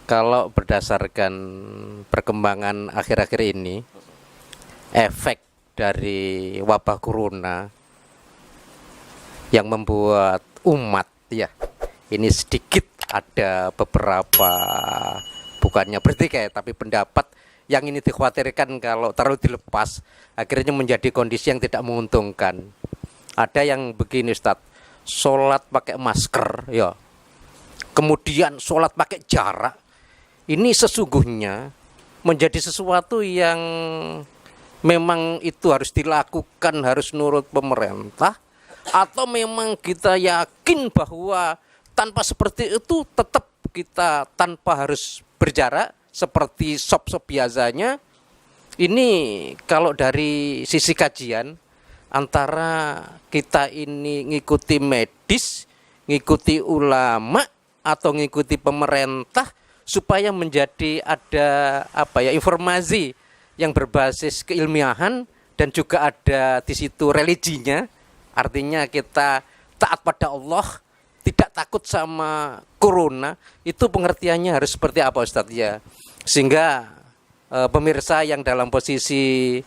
Kalau berdasarkan perkembangan akhir-akhir ini, efek dari wabah corona yang membuat umat ya ini sedikit ada beberapa, bukannya bertikai tapi pendapat yang ini dikhawatirkan kalau terlalu dilepas akhirnya menjadi kondisi yang tidak menguntungkan. Ada yang begini Ustadz, sholat pakai masker ya, kemudian sholat pakai jarak, ini sesungguhnya menjadi sesuatu yang memang itu harus dilakukan, harus nurut pemerintah, atau memang kita yakin bahwa tanpa seperti itu tetap kita tanpa harus berjarak seperti sop-sop biasanya. Ini kalau dari sisi kajian antara kita ini ngikuti medis, ngikuti ulama, atau ngikuti pemerintah supaya menjadi ada informasi yang berbasis keilmiahan dan juga ada di situ religinya. Artinya kita taat pada Allah, tidak takut sama corona. Itu pengertiannya harus seperti apa Ustadz ya? Sehingga pemirsa yang dalam posisi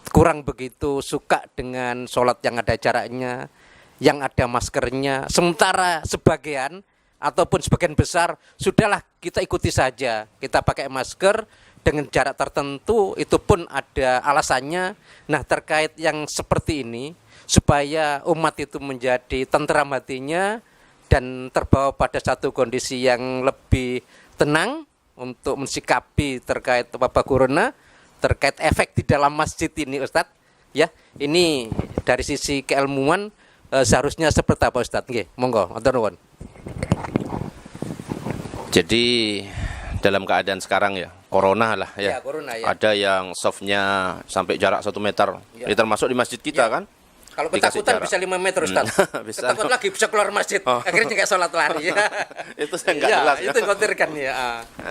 kurang begitu suka dengan sholat yang ada jaraknya, yang ada maskernya, sementara sebagian ataupun sebagian besar sudahlah kita ikuti saja, kita pakai masker dengan jarak tertentu, itu pun ada alasannya. Nah, terkait yang seperti ini supaya umat itu menjadi tentram hatinya dan terbawa pada satu kondisi yang lebih tenang untuk mensikapi terkait wabah corona, terkait efek di dalam masjid ini Ustadz ya. Ini dari sisi keilmuan seharusnya seperti apa Ustadz? Nggih, monggo, matur nuwun. Jadi dalam keadaan sekarang ya, corona lah ya, corona, ya. Ada yang softnya sampai jarak 1 meter, ya. Ini termasuk di masjid kita kan. Kalau ketakutan bisa 5 meter Ustaz. Ketakutan lagi bisa keluar masjid, akhirnya kayak sholat lari. Itu saya nggak jelas. Itu khawatirkan ya.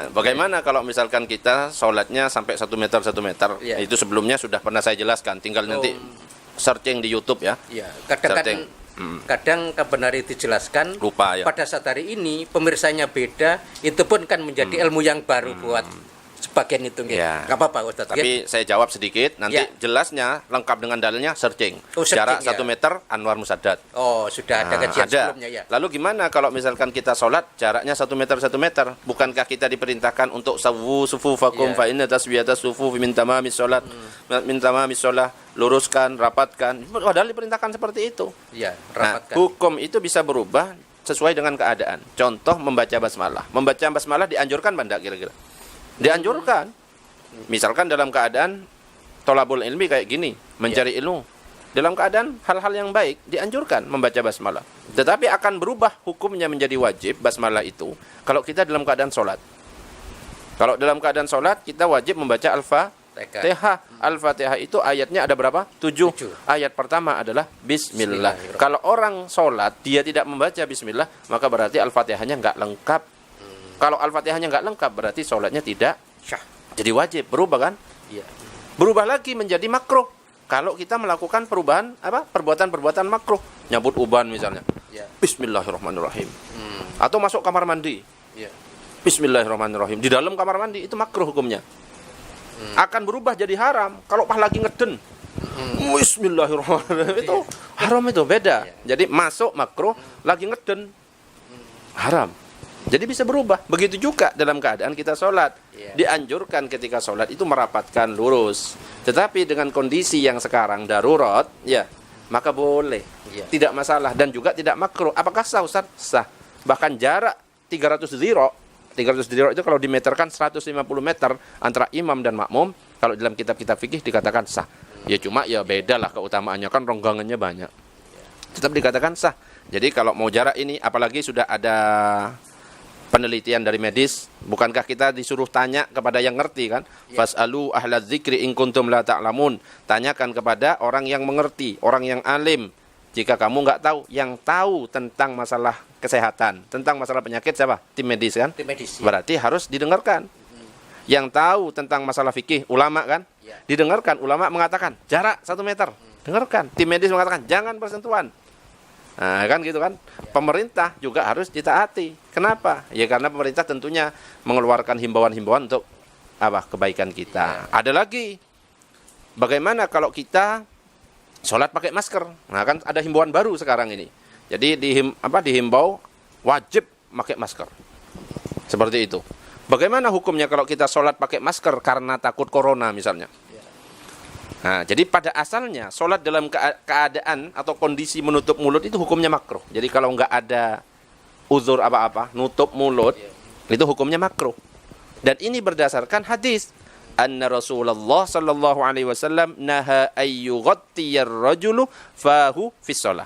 Bagaimana kalau misalkan kita sholatnya sampai 1 meter 1 meter? Ya. Itu sebelumnya sudah pernah saya jelaskan, tinggal nanti searching di YouTube ya. Iya, kadang benar itu dijelaskan. Lupa ya. Pada saat hari ini pemirsanya beda, itu pun kan menjadi ilmu yang baru buat sebagian itu ya. Nggak apa-apa Ustaz. Tapi saya jawab sedikit, nanti jelasnya lengkap dengan dalilnya searching. Jarak 1 meter Anwar Musaddad. Oh, sudah ada kajian sebelumnya ya. Lalu gimana kalau misalkan kita sholat jaraknya 1 meter 1 meter? Bukankah kita diperintahkan untuk sawu sufufakum fa inna taswiyata sufu min tamamis sholat, min tamamis sholat, luruskan, rapatkan. Padahal diperintahkan seperti itu. Iya, rapatkan. Nah, hukum itu bisa berubah sesuai dengan keadaan. Contoh membaca basmalah. Membaca basmalah dianjurkan benda kira-kira? Dianjurkan. Misalkan dalam keadaan tolabul ilmi kayak gini, mencari ilmu, dalam keadaan hal-hal yang baik dianjurkan membaca basmalah. Tetapi akan berubah hukumnya menjadi wajib basmalah itu kalau kita dalam keadaan sholat. Kalau dalam keadaan sholat kita wajib membaca Al-Fatihah. Al-Fatihah itu ayatnya ada berapa? 7. Ayat pertama adalah Bismillah. Kalau orang sholat dia tidak membaca Bismillah, maka berarti Al-Fatihahnya nggak lengkap. Kalau Al-Fatihahnya nggak lengkap berarti sholatnya tidak syah. Jadi wajib, berubah kan? Iya. Berubah lagi menjadi makruh. Kalau kita melakukan perubahan perbuatan-perbuatan makruh, nyabut uban misalnya. Ya. Bismillahirrahmanirrahim. Atau masuk kamar mandi. Ya. Bismillahirrahmanirrahim. Di dalam kamar mandi itu makruh hukumnya. Akan berubah jadi haram kalau pas lagi ngeden. Bismillahirrahmanirrahim. Itu haram, itu beda. Jadi masuk makruh, lagi ngeden haram. Jadi bisa berubah. Begitu juga dalam keadaan kita sholat. Dianjurkan ketika sholat itu merapatkan lurus. Tetapi dengan kondisi yang sekarang darurat, ya maka boleh. Tidak masalah dan juga tidak makruh. Apakah sah Ustaz? Sah. Bahkan jarak 300 dhira. 300 dhira itu kalau dimeterkan 150 meter antara imam dan makmum. Kalau dalam kitab-kitab fikih dikatakan sah. Ya cuma ya beda lah keutamaannya, kan ronggangannya banyak. Tetap dikatakan sah. Jadi kalau mau jarak ini, apalagi sudah ada penelitian dari medis, bukankah kita disuruh tanya kepada yang ngerti kan? Fas'alu ahla dzikri in kuntum la ta'lamun. Tanyakan kepada orang yang mengerti, orang yang alim. Jika kamu nggak tahu, yang tahu tentang masalah kesehatan, tentang masalah penyakit siapa? Tim medis kan? Tim medis. Berarti harus didengarkan. Yang tahu tentang masalah fikih, ulama kan? Didengarkan. Ulama mengatakan jarak 1 meter. Dengarkan. Tim medis mengatakan jangan bersentuhan. Nah, kan gitu kan. Pemerintah juga harus ditaati. Kenapa? Ya karena pemerintah tentunya mengeluarkan himbauan-himbauan untuk apa? Kebaikan kita. Ada lagi. Bagaimana kalau kita sholat pakai masker? Nah, kan ada himbauan baru sekarang ini. Jadi dihimbau wajib pakai masker. Seperti itu. Bagaimana hukumnya kalau kita sholat pakai masker karena takut corona misalnya? Nah, jadi pada asalnya sholat dalam keadaan atau kondisi menutup mulut itu hukumnya makruh. Jadi kalau nggak ada uzur apa-apa, nutup mulut, itu hukumnya makruh. Dan ini berdasarkan hadis. Anna Rasulullah sallallahu alaihi wasallam naha ayyughattiyar rajulu fahu fis shalah.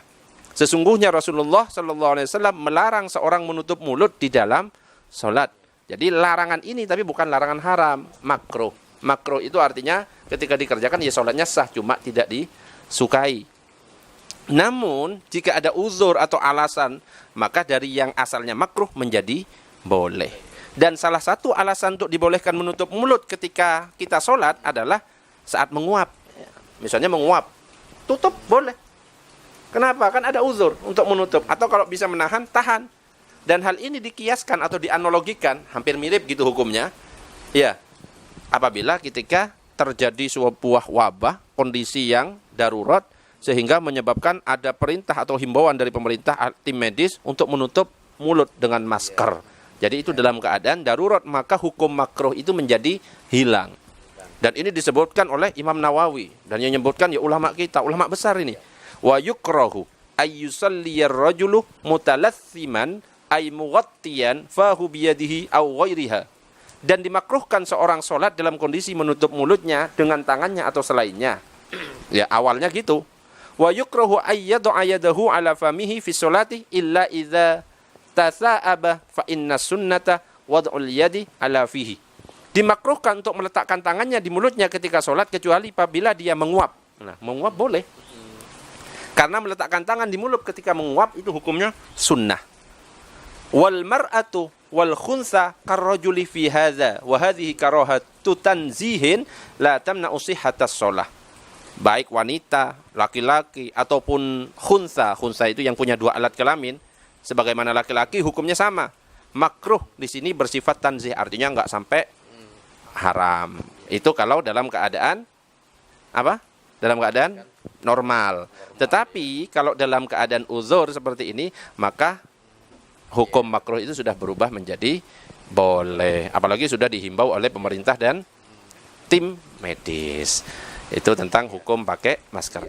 Sesungguhnya Rasulullah sallallahu alaihi wasallam melarang seorang menutup mulut di dalam sholat. Jadi larangan ini tapi bukan larangan haram, makruh. Makruh itu artinya ketika dikerjakan ya sholatnya sah, cuma tidak disukai. Namun jika ada uzur atau alasan, maka dari yang asalnya makruh menjadi boleh. Dan salah satu alasan untuk dibolehkan menutup mulut ketika kita sholat adalah saat menguap. Misalnya menguap, tutup boleh. Kenapa? Kan ada uzur untuk menutup. Atau kalau bisa menahan, tahan. Dan hal ini dikiaskan atau dianalogikan, hampir mirip gitu hukumnya. Ya, apabila ketika terjadi sebuah wabah, kondisi yang darurat, sehingga menyebabkan ada perintah atau himbauan dari pemerintah, tim medis untuk menutup mulut dengan masker. Jadi itu dalam keadaan darurat, maka hukum makruh itu menjadi hilang. Dan ini disebutkan oleh Imam Nawawi. Dan yang menyebutkan ya ulama kita, ulama besar ini. Wa yukrahu ayyusalliyar rajulu mutalassiman ay mughattiyan fahu biyadihi aw ghairiha. Dan dimakruhkan seorang sholat dalam kondisi menutup mulutnya dengan tangannya atau selainnya. Ya awalnya gitu. Wa yukrahu ayyad'a yadahu ala famihi fi sholati illa idza tasa'aba fa inna sunnata wad'ul yadi ala fihi. Dimakruhkan untuk meletakkan tangannya di mulutnya ketika sholat kecuali apabila dia menguap. Nah, menguap boleh. Karena meletakkan tangan di mulut ketika menguap itu hukumnya sunnah. Wal mar'atu wal khunsa karrajuli fi hadza wa hadhihi karahatu tanzihin la tamna'u sihhatas shalah. Baik wanita, laki-laki ataupun khunsa. Khunsa itu yang punya dua alat kelamin. Sebagaimana laki-laki hukumnya sama. Makruh di sini bersifat tanzih, artinya enggak sampai haram. Itu kalau dalam keadaan apa? Dalam keadaan normal. Tetapi kalau dalam keadaan uzur seperti ini, maka hukum makruh itu sudah berubah menjadi boleh. Apalagi sudah dihimbau oleh pemerintah dan tim medis. Itu tentang hukum pakai masker.